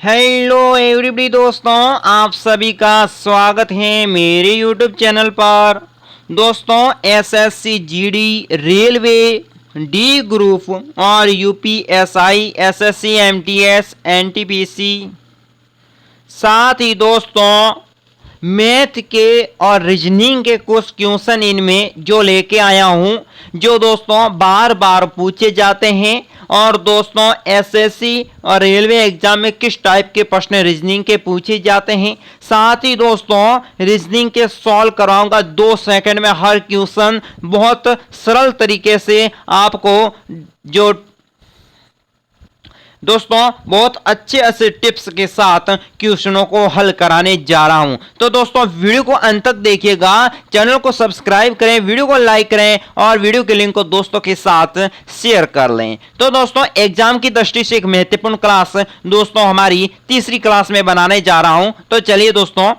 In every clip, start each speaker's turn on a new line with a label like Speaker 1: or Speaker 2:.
Speaker 1: Hello everybody दोस्तों, आप सभी का स्वागत है मेरे यूट्यूब चैनल पर। दोस्तों SSC GD, railway, D group और यूपीएसआई, एसएससी, एमटीएस, एनटीपीसी, साथ ही दोस्तों मैथ के और रीजनिंग के कुछ क्वेश्चन इनमें जो लेके आया हूं, जो दोस्तों बार बार पूछे जाते हैं। और दोस्तों एसएससी और रेलवे एग्जाम में किस टाइप के प्रश्न रीजनिंग के पूछे जाते हैं, साथ ही दोस्तों रीजनिंग के सॉल्व कराऊंगा 2 सेकंड में हर क्वेश्चन, बहुत सरल तरीके से आपको जो दोस्तों बहुत अच्छे टिप्स के साथ क्वेश्चनों को हल कराने जा रहा हूं। तो दोस्तों वीडियो को अंत तक देखिएगा, चैनल को सब्सक्राइब करें, वीडियो को लाइक करें और वीडियो के लिंक को दोस्तों के साथ शेयर कर लें। तो दोस्तों एग्जाम की दृष्टि से एक महत्वपूर्ण क्लास दोस्तों हमारी तीसरी क्लास में बनाने जा रहा हूं। तो चलिए दोस्तों,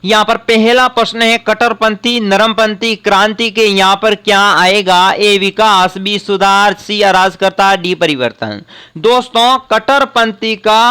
Speaker 1: यहां पर पहला प्रश्न है कट्टरपंथी, नरमपंथी, क्रांति के यहां पर क्या आएगा? ए विकास, बी सुधार, सी अराजकता, डी परिवर्तन। दोस्तों कट्टरपंथी का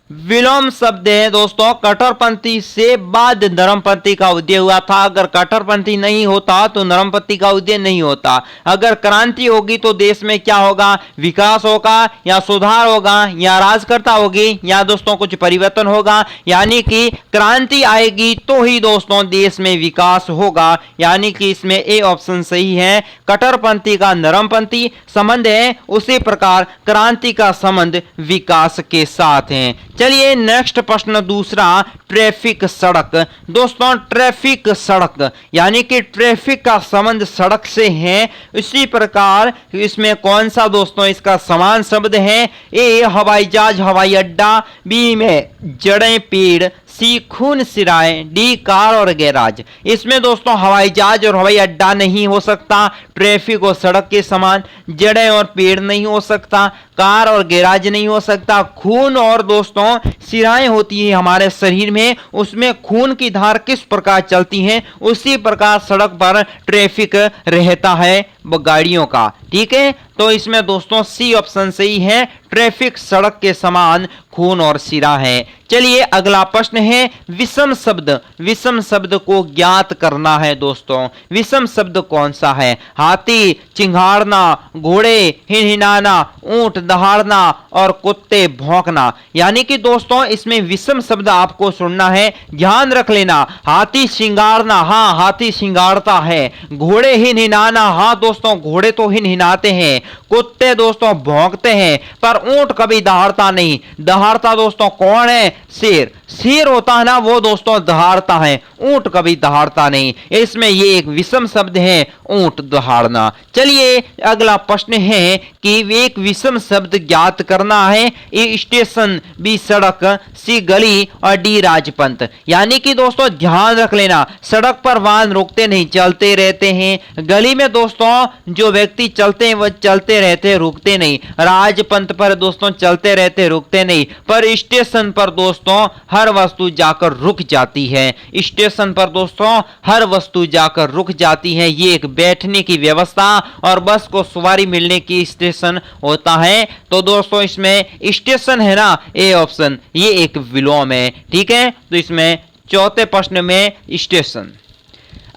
Speaker 1: विलोम शब्द है दोस्तों, कट्टरपंथी से बाद नरमपंथी का उदय हुआ था। अगर कट्टरपंथी नहीं होता तो नरमपंथी का उदय नहीं होता। अगर क्रांति होगी तो देश में क्या होगा? विकास होगा या सुधार होगा या अराजकता होगी या दोस्तों कुछ परिवर्तन होगा। यानी कि क्रांति आएगी तो ही दोस्तों देश में विकास होगा। यानी कि इसमें ए ऑप्शन सही है। कट्टरपंथी का नरमपंथी संबंध है, उसी प्रकार क्रांति का संबंध विकास के साथ है। चलिए नेक्स्ट प्रश्न दूसरा, ट्रैफिक सड़क। दोस्तों ट्रैफिक सड़क यानी कि ट्रैफिक का संबंध सड़क से है, इसी प्रकार इसमें कौन सा दोस्तों इसका समान शब्द है? ए हवाई जहाज, हवाई अड्डा, बी में जड़ें पेड़, सी खून सिराए, डी कार और गैराज। इसमें दोस्तों हवाई जहाज और हवाई अड्डा नहीं हो सकता, ट्रैफिक और सड़क के समान, जड़ें और पेड़ नहीं हो सकता, कार और गैराज नहीं हो सकता, खून और दोस्तों सिराएं होती है हमारे शरीर में, उसमें खून की धार किस प्रकार चलती है उसी प्रकार सड़क पर ट्रैफिक रहता है गाड़ियों का। ठीक है, तो इसमें दोस्तों सी ऑप्शन सही है, ट्रैफिक सड़क के समान खून और सिरा है। चलिए अगला प्रश्न है विषम शब्द। विषम शब्द को ज्ञात करना है दोस्तों। विषम शब्द कौन सा है? हाथी, चिंघाड़ना, घोड़े हिनहिनाना, ऊंट दहाड़ना और कुत्ते भौंकना। यानी कि दोस्तों इसमें विषम शब्द आपको सुनना है, ध्यान रख लेना। हाथी सिंगारना, हाँ हाथी सिंगारता है। घोड़े हिनहिनाना, हाँ दोस्तों घोड़े तो हिनहिनाते हैं। कुत्ते दोस्तों भौंकते हैं, पर ऊंट कभी दहाड़ता नहीं। दहाड़ता दोस्तों कौन है? शेर। शेर होता है ना, वो दोस्तों दहाड़ता है, ऊंट कभी दहाड़ता नहीं। इसमें ये एक विषम शब्द है, ऊंट दहाड़ना। चलिए अगला प्रश्न है कि एक विषम शब्द ज्ञात करना है। ए स्टेशन, बी सड़क, सी गली और डी राजपंथ। यानी कि दोस्तों ध्यान रख लेना, सड़क पर वाहन रुकते नहीं, चलते रहते हैं। गली में दोस्तों जो व्यक्ति चलते हैं वह चलते रहते, रुकते नहीं। राजपंथ पर दोस्तों चलते रहते, रुकते नहीं। पर स्टेशन पर दोस्तों हर वस्तु जाकर रुक जाती है। स्टेशन पर दोस्तों हर वस्तु जाकर रुक जाती है। ये एक बैठने की व्यवस्था और बस को सवारी मिलने की स्टेशन होता है। तो दोस्तों इसमें स्टेशन है ना, ए ऑप्शन, ये एक विलोम है। ठीक है, तो इसमें चौथे प्रश्न में स्टेशन।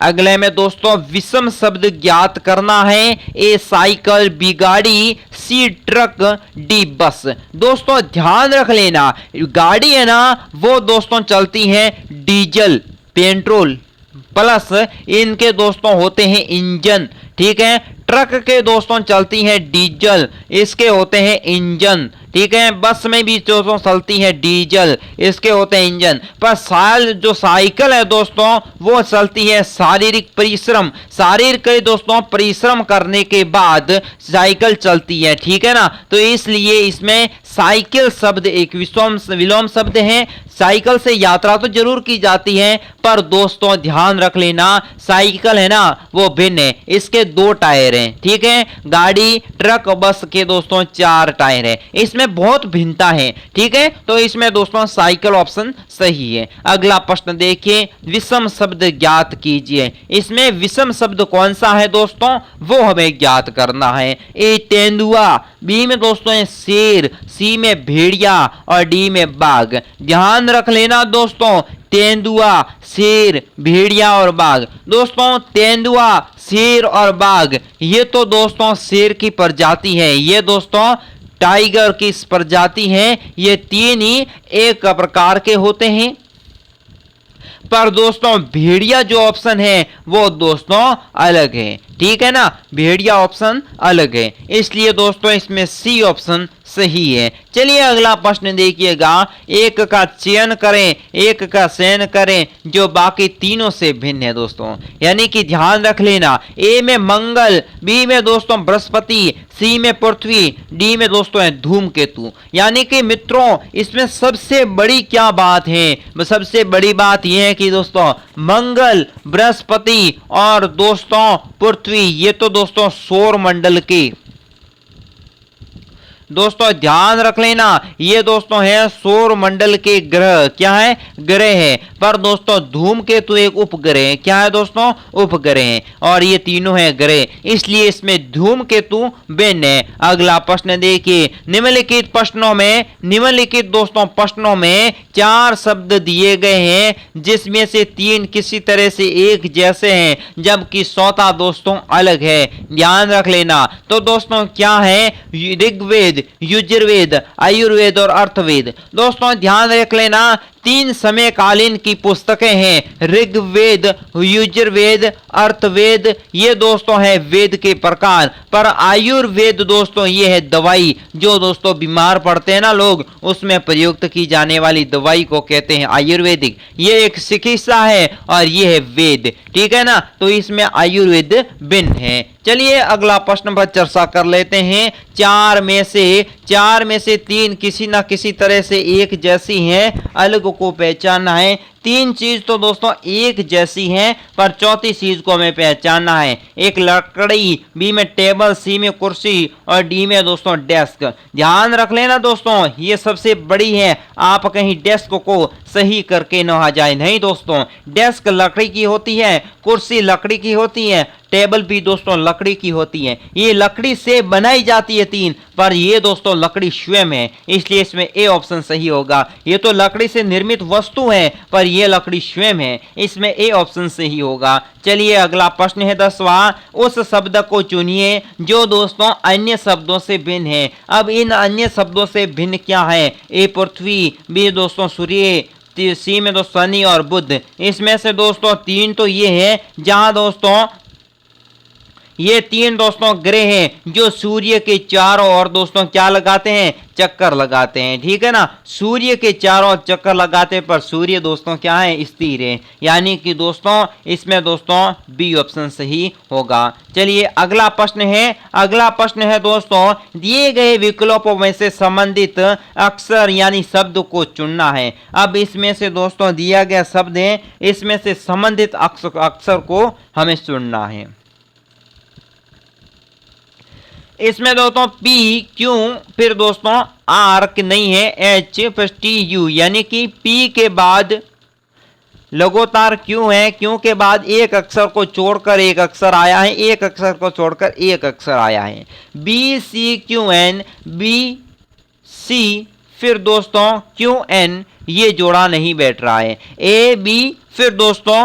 Speaker 1: अगले में दोस्तों विषम शब्द ज्ञात करना है। ए साइकिल, बी गाड़ी, सी ट्रक, डी बस। दोस्तों ध्यान रख लेना, गाड़ी है ना वो दोस्तों चलती है डीजल पेट्रोल प्लस इनके दोस्तों होते हैं इंजन। ठीक है, ट्रक के दोस्तों चलती है डीजल, इसके होते हैं इंजन। ठीक है, बस में भी दोस्तों चलती है डीजल, इसके होते हैं इंजन। पर जो साइकिल है दोस्तों वो चलती है शारीरिक परिश्रम, शारीरिक दोस्तों परिश्रम करने के बाद साइकिल चलती है। ठीक है ना, तो इसलिए इसमें साइकिल शब्द एक विलोम शब्द है। साइकिल से यात्रा तो जरूर की जाती है, पर दोस्तों ध्यान रख लेना साइकिल है ना वो भिन्न है, इसके 2 टायर हैं, ठीक है। गाड़ी ट्रक बस के दोस्तों 4 टायर है, इसमें बहुत भिन्नता है, ठीक है। तो इसमें दोस्तों साइकिल ऑप्शन सही है। अगला प्रश्न देखिए, विषम शब्द ज्ञात कीजिए। इसमें विषम शब्द कौन सा है दोस्तों, वो हमें ज्ञात करना है। ए तेंदुआ, बी में दोस्तों है शेर, सी में भेड़िया और डी में बाघ। ध्यान रख लेना दोस्तों, तेंदुआ, शेर, भेड़िया और बाघ। दोस्तों तेंदुआ, शेर और बाघ ये तो दोस्तों शेर की प्रजाति है, ये दोस्तों टाइगर की प्रजाति है, ये 3 ही एक प्रकार के होते हैं। पर दोस्तों भेड़िया जो ऑप्शन है वो दोस्तों अलग है, ठीक है ना, भेड़िया ऑप्शन अलग है, इसलिए दोस्तों इसमें सी ऑप्शन सही है। चलिए अगला प्रश्न देखिएगा, एक का चयन करें, एक का चयन करें जो बाकी तीनों से भिन्न है दोस्तों। यानी कि ध्यान रख लेना, ए में मंगल, बी में दोस्तों बृहस्पति, सी में पृथ्वी, डी में दोस्तों है धूमकेतु। यानी कि मित्रों इसमें सबसे बड़ी क्या बात है, सबसे बड़ी बात यह है कि दोस्तों मंगल, बृहस्पति और दोस्तों पृथ्वी ये तो दोस्तों सौर मंडल की, दोस्तों ध्यान रख लेना ये दोस्तों है सौर मंडल के ग्रह, क्या है, ग्रह है। पर दोस्तों धूमकेतु एक उपग्रह है, क्या है दोस्तों, उपग्रह है, और ये तीनों है ग्रह, इसलिए इसमें धूमकेतु भिन्न है। अगला प्रश्न देखिए, निम्नलिखित प्रश्नों में, निम्नलिखित दोस्तों प्रश्नों में 4 शब्द दिए गए हैं जिसमें से 3 किसी तरह से एक जैसे हैं जबकि चौथा दोस्तों अलग है। ध्यान रख लेना, तो दोस्तों क्या है, ऋग्वेद, यजुर्वेद, आयुर्वेद और अर्थवेद। दोस्तों ध्यान रख लेना 3 समकालीन की पुस्तकें हैं, ऋग्वेद, यजुर्वेद, अर्थवेद ये दोस्तों है वेद के प्रकार। पर आयुर्वेद दोस्तों ये है दवाई, जो दोस्तों बीमार पड़ते हैं ना लोग, उसमें प्रयुक्त की जाने वाली दवाई को कहते हैं आयुर्वेदिक। ये एक चिकित्सा है और ये है वेद, ठीक है ना, तो इसमें आयुर्वेद भिन्न है। चलिए अगला प्रश्न पर चर्चा कर लेते हैं। 4 में से 3 किसी ना किसी तरह से एक जैसी हैं, अलग को पहचानना है। 3 चीज तो दोस्तों एक जैसी हैं, पर चौथी चीज को हमें पहचानना है। एक लकड़ी, बी में टेबल, सी में कुर्सी और डी में दोस्तों डेस्क। ध्यान रख लेना दोस्तों ये सबसे बड़ी है, आप कहीं डेस्क को सही करके न आ जाए, नहीं दोस्तों डेस्क लकड़ी की होती है, कुर्सी लकड़ी की होती है, टेबल भी दोस्तों लकड़ी की होती है, ये लकड़ी से बनाई जाती है 3, पर ये दोस्तों लकड़ी स्वयं है, इसलिए इसमें ए ऑप्शन सही होगा। ये तो लकड़ी से निर्मित वस्तु है पर ये लकड़ी स्वयं है, इसमें ए ऑप्शन सही होगा। चलिए अगला प्रश्न है 10वां, उस शब्द को चुनिए जो दोस्तों अन्य शब्दों से भिन्न है। अब इन अन्य शब्दों से भिन्न क्या है, ए पृथ्वी, बी दोस्तों सूर्य, सी में दोस्तों शनि और बुध। इसमें से दोस्तों 3 तो ये है जहां दोस्तों ये 3 दोस्तों ग्रह हैं जो सूर्य के चारों ओर दोस्तों क्या लगाते हैं, चक्कर लगाते हैं, ठीक है ना, सूर्य के चारों चक्कर लगाते पर सूर्य दोस्तों क्या है, स्थिर है, यानी कि दोस्तों इसमें दोस्तों बी ऑप्शन सही होगा। चलिए अगला प्रश्न है, अगला प्रश्न है दोस्तों दिए गए विकल्पों में से संबंधित अक्षर यानी शब्द को चुनना है। अब इसमें से दोस्तों दिया गया शब्द है, इसमें से संबंधित अक्षर को हमें चुनना है। इसमें दोस्तों P, Q, फिर दोस्तों R नहीं है, H प्लस TU, यानी कि P के बाद लगातार Q है, Q के बाद एक अक्षर को छोड़कर एक अक्षर आया है, एक अक्षर को छोड़कर एक अक्षर आया है। B, C, Q, N, B, C, फिर दोस्तों Q, N ये जोड़ा नहीं बैठ रहा है। A, B, फिर दोस्तों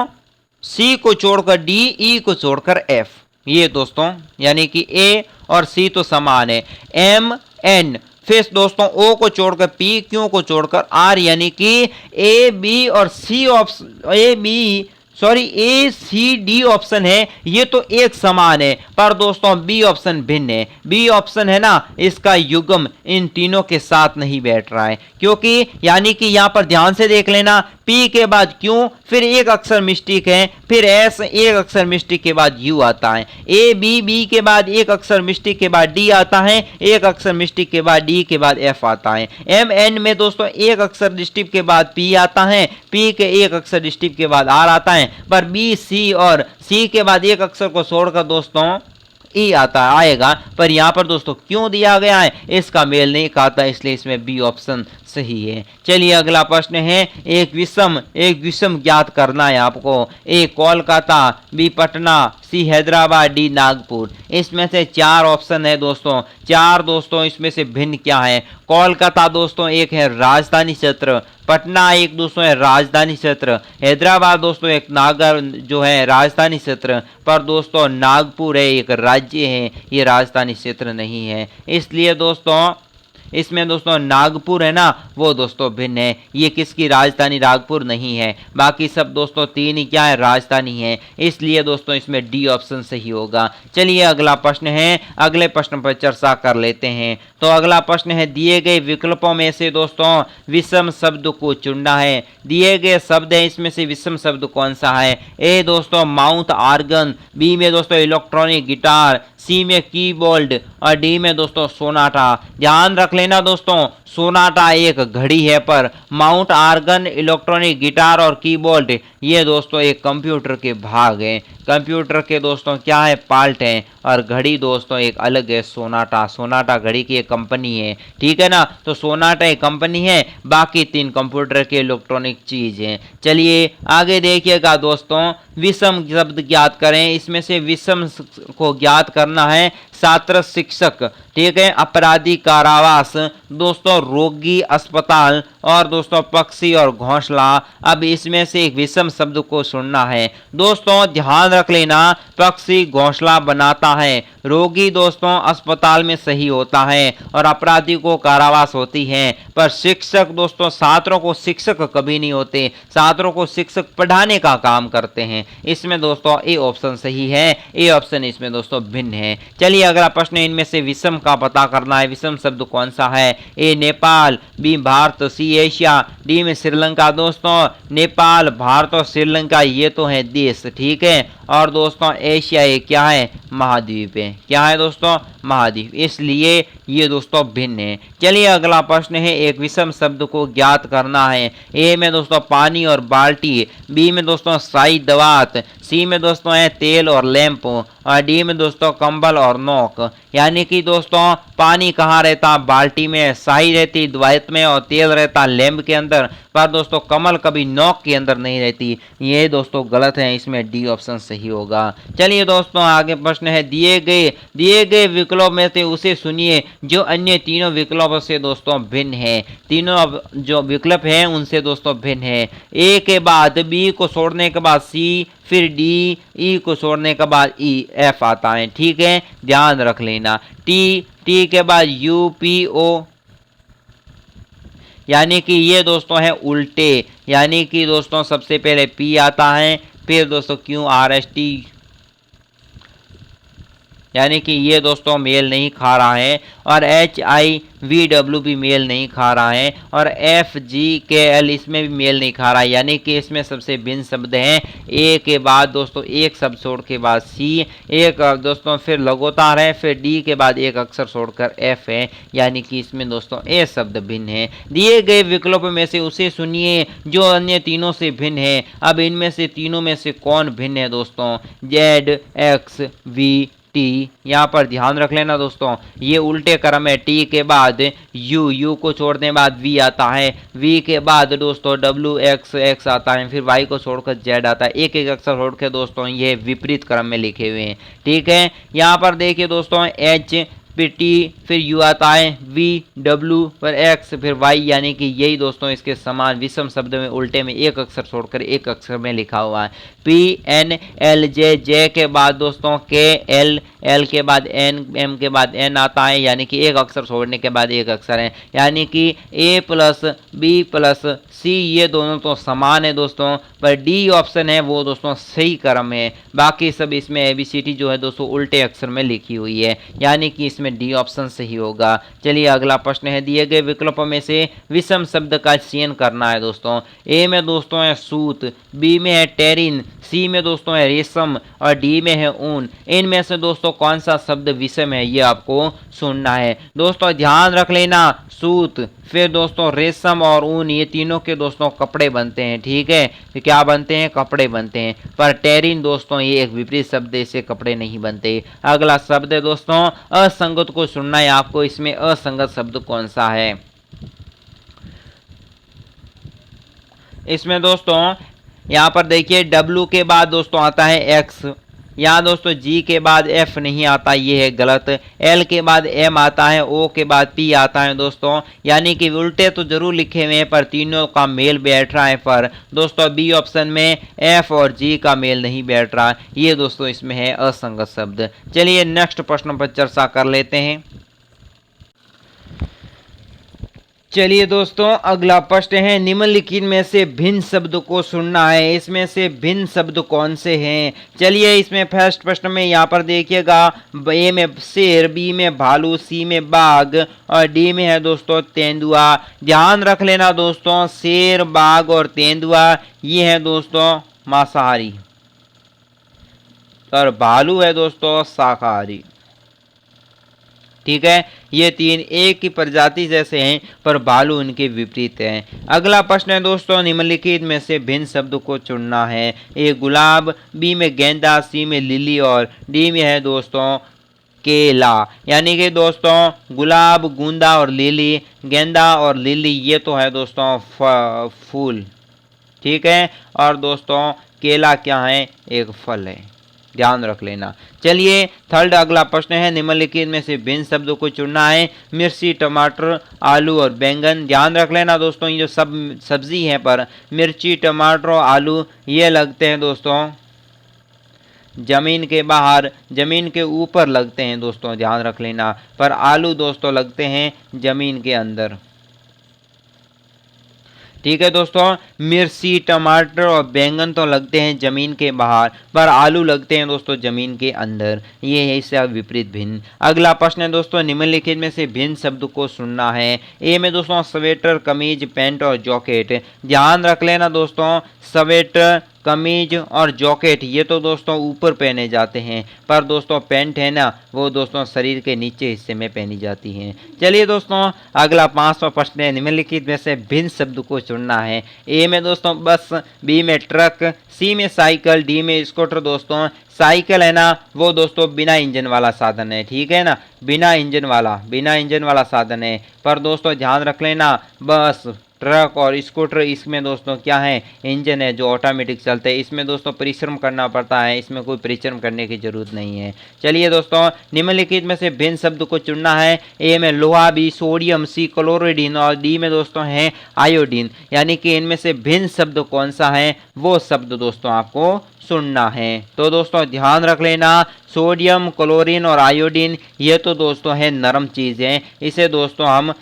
Speaker 1: C को छोड़कर D, E को छोड़कर F, ये दोस्तों यानी कि A और C तो समान है। M, N, फिर दोस्तों O को छोड़कर P, Q को छोड़कर R, यानी कि A, B और C option, A, B, sorry A C D option है ये तो एक समान है, पर दोस्तों बी ऑप्शन भिन्न है। बी ऑप्शन है ना, इसका युग्म इन तीनों के साथ नहीं बैठ रहा है, क्योंकि यानी कि यहां पर ध्यान से देख लेना, पी के बाद क्यू, फिर एक अक्षर मिस्टेक है, फिर एस, एक अक्षर मिस्टेक के बाद यू आता है, ए बी, बी के बाद एक अक्षर मिस्टेक के बाद डी आता है, एक अक्षर मिस्टेक के बाद डी के बाद एफ आता है, एम एन में दोस्तों एक अक्षर डिस्टिप के बाद पी आता है, पी के एक अक्षर डिस्टिप के बाद आर आता है, पर बी सी और सी के बाद एक अक्षर को छोड़कर दोस्तों ई आता आएगा, पर यहां पर दोस्तों क्यों दिया गया है, इसका मेल नहीं खाता, इसलिए इसमें बी ऑप्शन सही है। चलिए अगला प्रश्न है, एक विषम ज्ञात करना है आपको। ए कोलकाता, बी पटना, सी हैदराबाद, डी नागपुर। इसमें से चार ऑप्शन है दोस्तों, चार दोस्तों इसमें से भिन्न क्या है। कोलकाता दोस्तों एक है राजधानी क्षेत्र, पटना एक दोस्तों है राजधानी क्षेत्र, हैदराबाद दोस्तों एक नागर जो है राजधानी क्षेत्र, पर दोस्तों नागपुर है एक राज्य है, ये राजधानी क्षेत्र नहीं है। इसलिए दोस्तों इसमें दोस्तों नागपुर है ना, वो दोस्तों भिन्न है, ये किसकी राजधानी नागपुर नहीं है, बाकी सब दोस्तों तीन ही क्या है, राजधानी है, इसलिए दोस्तों इसमें डी ऑप्शन सही होगा। चलिए अगला प्रश्न है, अगले प्रश्न पर चर्चा कर लेते हैं। तो अगला प्रश्न है, दिए गए विकल्पों में से दोस्तों विषम शब्द को चुनना है। दिए गए शब्द है, इसमें से विषम शब्द कौन सा है। ए दोस्तों माउथ आर्गन, बी में दोस्तों इलेक्ट्रॉनिक गिटार, सी में कीबोर्ड और डी में दोस्तों सोनाटा। ध्यान रख लेना दोस्तों, सोनाटा एक घड़ी है, पर माउंट आर्गन, इलेक्ट्रॉनिक गिटार और कीबोर्ड ये दोस्तों एक कंप्यूटर के भाग हैं, कंप्यूटर के दोस्तों क्या है, पार्ट हैं, और घड़ी दोस्तों एक अलग है, सोनाटा। सोनाटा घड़ी की एक कंपनी है, ठीक है ना, तो सोनाटा एक कंपनी है, बाकी तीन कंप्यूटर के इलेक्ट्रॉनिक चीज हैं। चलिए आगे देखिएगा दोस्तों, विषम शब्द ज्ञात करें। इसमें से विषम को ज्ञात करना है, छात्र शिक्षक, ठीक है, अपराधी कारावास, दोस्तों रोगी अस्पताल, और दोस्तों पक्षी और घोंसला। अब इसमें से एक विषम शब्द को सुनना है दोस्तों, ध्यान रख लेना, पक्षी घोंसला बनाता है, रोगी दोस्तों अस्पताल में सही होता है, और अपराधी को कारावास होती है, पर शिक्षक दोस्तों छात्रों को शिक्षक कभी नहीं होते, छात्रों को शिक्षक पढ़ाने का काम करते हैं। इसमें दोस्तों ए ऑप्शन सही है, ए ऑप्शन इसमें दोस्तों भिन्न है। चलिए अगला प्रश्न, इनमें से विषम का पता करना है, विषम शब्द कौन सा है। A Nepal, B Bharat, C Asia, D में श्रीलंका। दोस्तों नेपाल, भारत और श्रीलंका ये तो है देश, ठीक है, और दोस्तों एशिया ये क्या है, महाद्वीप है, क्या है दोस्तों, महाद्वीप, इसलिए ये दोस्तों भिन्न है। चलिए अगला प्रश्न है, एक विषम शब्द को ज्ञात करना है। ए में दोस्तों पानी और बाल्टी, बी में दोस्तों साई दवात, सी में दोस्तों है तेल और लैंप, और डी में दोस्तों कंबल और नोक। यानी कि दोस्तों पानी कहाँ रहता, बाल्टी में, साई रहती द्वैत में, और तेल रहता लैंप के अंदर, पर दोस्तों कमल कभी नोक के अंदर नहीं रहती। ये दोस्तों गलत है, इसमें डी ऑप्शन सही होगा। चलिए दोस्तों आगे प्रश्न है, दिए गए विकल्पों में से उसे सुनिए जो अन्य तीनों विकल्पों से दोस्तों भिन्न है। तीनों जो विकल्प हैं उनसे दोस्तों भिन्न है। ए के बाद बी को छोड़ने के बाद सी, फिर डी, ई को छोड़ने के बाद ई, एफ आता है, ठीक है, ध्यान रख लेना। टी के बाद यू, पी, ओ, यानी कि ये दोस्तों है उल्टे, यानी कि दोस्तों सबसे पहले पी आता है, फिर दोस्तों क्यू, आर, एस, टी, यानी कि ये दोस्तों मेल नहीं खा रहा है, और एच, आई, वी, डब्ल्यू भी मेल नहीं खा रहा है, और एफ, जी, के, एल इसमें भी मेल नहीं खा रहा है, यानी कि इसमें सबसे भिन्न शब्द हैं। ए के बाद दोस्तों एक शब्द छोड़ के बाद सी, एक दोस्तों फिर लगातार है, फिर डी के बाद एक अक्षर छोड़कर एफ है, यानी कि इसमें दोस्तों ए शब्द भिन्न है। दिए गए विकल्पों में से उसे सुनिए जो अन्य तीनों से भिन्न है। अब इनमें से तीनों में से कौन भिन्न है दोस्तों, जेड, एक्स, वी, टी, यहाँ पर ध्यान रख लेना दोस्तों, ये उल्टे क्रम है। टी के बाद यू को छोड़ने बाद वी आता है, वी के बाद दोस्तों डब्ल्यू, एक्स आता है, फिर वाई को छोड़कर जेड आता है। एक एक अक्षर छोड़ के दोस्तों ये विपरीत क्रम में लिखे हुए हैं, ठीक है। यहाँ पर देखिए दोस्तों एच, फिर टी, फिर यू आता है, वी, डब्ल्यू, फिर एक्स, फिर वाई, यानी कि यही दोस्तों इसके समान विषम शब्द में उल्टे में एक अक्षर छोड़कर एक अक्षर में लिखा हुआ है। पी एन एल जे, जे के बाद दोस्तों के, एल, एल के बाद एन, एम के बाद एन आता है, यानी कि एक अक्षर छोड़ने के बाद एक अक्षर है, यानी कि ए प्लस बी प्लस सी, ये दोनों तो समान है दोस्तों, पर डी ऑप्शन है वो दोस्तों सही क्रम है। बाकी सब इसमें एबीसीडी जो है दोस्तों उल्टे अक्षर में लिखी हुई है, यानी कि इसमें डी ऑप्शन सही होगा। चलिए अगला प्रश्न है, दिए गए विकल्पों में से विषम शब्द का चयन करना है दोस्तों। ए में दोस्तों है सूत, बी में है टेरिन, सी में दोस्तों है रेशम और डी में है ऊन। इनमें से दोस्तों कौन सा शब्द विषम है ये आपको सुनना है। दोस्तों ध्यान रख लेना, सूत, फिर दोस्तों रेशम और ऊन, ये तीनों के दोस्तों कपड़े बनते हैं, ठीक है, तो क्या बनते हैं, कपड़े बनते हैं। पर टेरिन दोस्तों ये एक विपरीत शब्द है, इससे कपड़े नहीं बनते। अगला शब्द है दोस्तों असंगत को सुनना है आपको, इसमें असंगत शब्द कौन सा है। इसमें दोस्तों यहाँ पर देखिए डब्ल्यू के बाद दोस्तों आता है एक्स, यहाँ दोस्तों जी के बाद एफ नहीं आता, ये है गलत। एल के बाद एम आता है, ओ के बाद पी आता है दोस्तों, यानी कि उल्टे तो जरूर लिखे हुए हैं पर तीनों का मेल बैठ रहा है, पर दोस्तों बी ऑप्शन में एफ और जी का मेल नहीं बैठ रहा, ये दोस्तों इसमें है असंगत शब्द। चलिए नेक्स्ट प्रश्न पर चर्चा कर लेते हैं। चलिए दोस्तों अगला प्रश्न है, निम्नलिखित में से भिन्न शब्द को सुनना है, इसमें से भिन्न शब्द कौन से हैं। चलिए इसमें फर्स्ट प्रश्न में यहाँ पर देखिएगा, ए में शेर, बी में भालू, सी में बाघ और डी में है दोस्तों तेंदुआ। ध्यान रख लेना दोस्तों, शेर, बाघ और तेंदुआ ये है दोस्तों मांसाहारी और भालू है दोस्तों शाकाहारी, ठीक है। ये तीन एक ही प्रजाति जैसे हैं पर भालू इनके विपरीत हैं। अगला प्रश्न है दोस्तों, निम्नलिखित में से भिन्न शब्द को चुनना है। ए गुलाब, बी में गेंदा, सी में लिली और डी में है दोस्तों केला। यानी कि दोस्तों गुलाब, गेंदा और लिली, गेंदा और लिली ये तो है दोस्तों फूल, ठीक है, और दोस्तों केला क्या है, एक फल है, ध्यान रख लेना। चलिए थर्ड अगला प्रश्न है, निम्नलिखित में से भिन्न शब्दों को चुनना है। मिर्ची, टमाटर, आलू और बैंगन। ध्यान रख लेना दोस्तों, ये जो सब सब्जी है पर मिर्ची, टमाटर और आलू ये लगते हैं दोस्तों जमीन के बाहर, जमीन के ऊपर लगते हैं दोस्तों, ध्यान रख लेना, पर आलू दोस्तों लगते हैं जमीन के अंदर, ठीक है दोस्तों। मिर्ची, टमाटर और बैंगन तो लगते हैं जमीन के बाहर, पर आलू लगते हैं दोस्तों जमीन के अंदर, ये है इससे विपरीत भिन्न। अगला प्रश्न है दोस्तों, निम्नलिखित में से भिन्न शब्द को सुनना है। ए में दोस्तों स्वेटर, कमीज, पैंट और जैकेट। ध्यान रख लेना दोस्तों, स्वेटर, कमीज और जैकेट ये तो दोस्तों ऊपर पहने जाते हैं, पर दोस्तों पैंट है ना वो दोस्तों शरीर के नीचे हिस्से में पहनी जाती हैं। चलिए दोस्तों अगला 5वां प्रश्न है, निम्नलिखित में से भिन्न शब्द को चुनना है। ए में दोस्तों बस, बी में ट्रक, सी में साइकिल, डी में स्कूटर। दोस्तों साइकिल है ना वो दोस्तों बिना इंजन वाला साधन है, ठीक है ना, बिना इंजन वाला साधन है, पर दोस्तों ध्यान रख लेना बस, ट्रक और स्कूटर इसमें दोस्तों क्या है, इंजन है जो ऑटोमेटिक चलते हैं, इसमें दोस्तों परिश्रम करना पड़ता है, इसमें कोई परिश्रम करने की जरूरत नहीं है। चलिए दोस्तों निम्नलिखित में से भिन्न शब्द को चुनना है। ए में लोहा, बी सोडियम, सी क्लोरोडीन और डी में दोस्तों है आयोडीन। यानी कि इनमें से भिन्न शब्द कौन सा है वो शब्द दोस्तों आपको सुनना है। तो दोस्तों ध्यान रख लेना, सोडियम, क्लोरीन और आयोडीन ये तो दोस्तों है नरम चीज़ें, इसे दोस्तों हम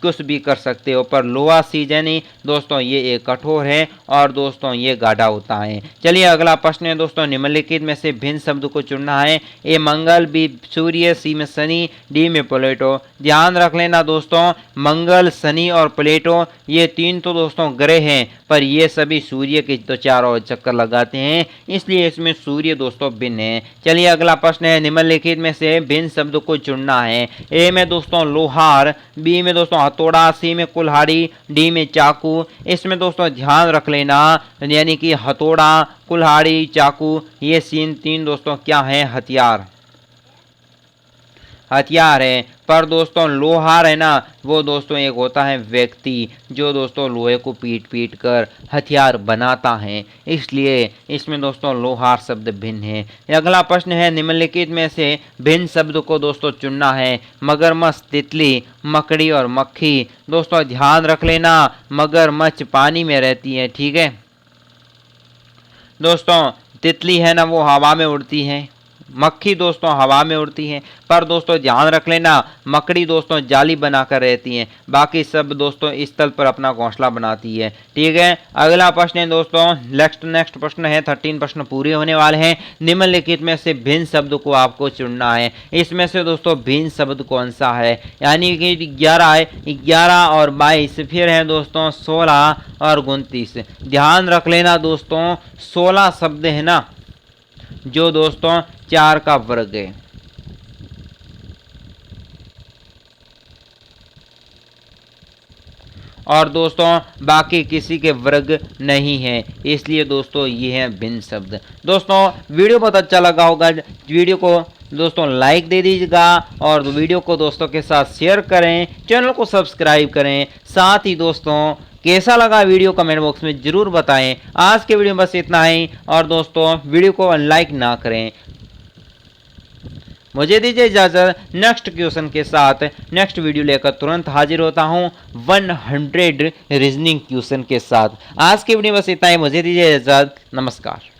Speaker 1: कुछ भी कर सकते हो, पर लोहा सीजनी दोस्तों ये एक कठोर है और दोस्तों ये गाढ़ा होता है। चलिए अगला प्रश्न है दोस्तों, निम्नलिखित में से भिन्न शब्द को चुनना है। ए मंगल, बी सूर्य, सी में शनि, डी में प्लेटो। ध्यान रख लेना दोस्तों, मंगल, शनि और प्लेटो ये तीन तो दोस्तों ग्रह हैं, पर ये सभी सूर्य के तो चारों चक्कर लगाते हैं, इसलिए इसमें सूर्य दोस्तों भिन्न है। चलिए अगला प्रश्न है, निम्नलिखित में से भिन्न शब्द को चुनना है। ए में दोस्तों लोहार, बी में दोस्तों हथौड़ा, सी में कुल्हाड़ी, डी में चाकू। इसमें दोस्तों ध्यान रख लेना, यानी कि हथौड़ा, कुल्हाड़ी, चाकू ये तीन दोस्तों क्या है, हथियार है, पर दोस्तों लोहार है ना, वो दोस्तों एक होता है व्यक्ति जो दोस्तों लोहे को पीट पीट कर हथियार बनाता है, इसलिए इसमें दोस्तों लोहार शब्द भिन्न है। अगला प्रश्न है, निम्नलिखित में से भिन्न शब्द को दोस्तों चुनना है। मगरमच्छ, तितली, मकड़ी और मक्खी। दोस्तों ध्यान रख लेना, मगरमच्छ पानी में रहती है, ठीक है। दोस्तों तितली है ना वो हवा में उड़ती है, मक्खी दोस्तों हवा में उड़ती है, पर दोस्तों ध्यान रख लेना मकड़ी दोस्तों जाली बनाकर रहती हैं, बाकी सब दोस्तों स्थल पर अपना घोंसला बनाती है, ठीक है। अगला प्रश्न है दोस्तों, नेक्स्ट प्रश्न है, 13 प्रश्न पूरे होने वाले हैं। निम्नलिखित में से भिन्न शब्द को आपको चुनना है। इसमें से दोस्तों भिन्न शब्द कौन सा है, यानी कि 11 है, 11 और 22, फिर है दोस्तों 16 और 29। ध्यान रख लेना दोस्तों 16 शब्द है ना जो दोस्तों 4 का वर्ग है, और दोस्तों बाकी किसी के वर्ग नहीं है, इसलिए दोस्तों ये है भिन्न शब्द। दोस्तों वीडियो बहुत अच्छा लगा होगा, वीडियो को दोस्तों लाइक दे दीजिएगा और वीडियो को दोस्तों के साथ शेयर करें, चैनल को सब्सक्राइब करें। साथ ही दोस्तों कैसा लगा वीडियो कमेंट बॉक्स में जरूर बताएं। आज के वीडियो में बस इतना ही, और दोस्तों वीडियो को अनलाइक ना करें। मुझे दीजिए इजाजत, नेक्स्ट क्वेश्चन के साथ नेक्स्ट वीडियो लेकर तुरंत हाजिर होता हूं 100 रीजनिंग क्वेश्चन के साथ। आज के वीडियो में बस इतना ही, मुझे दीजिए इजाजत, नमस्कार।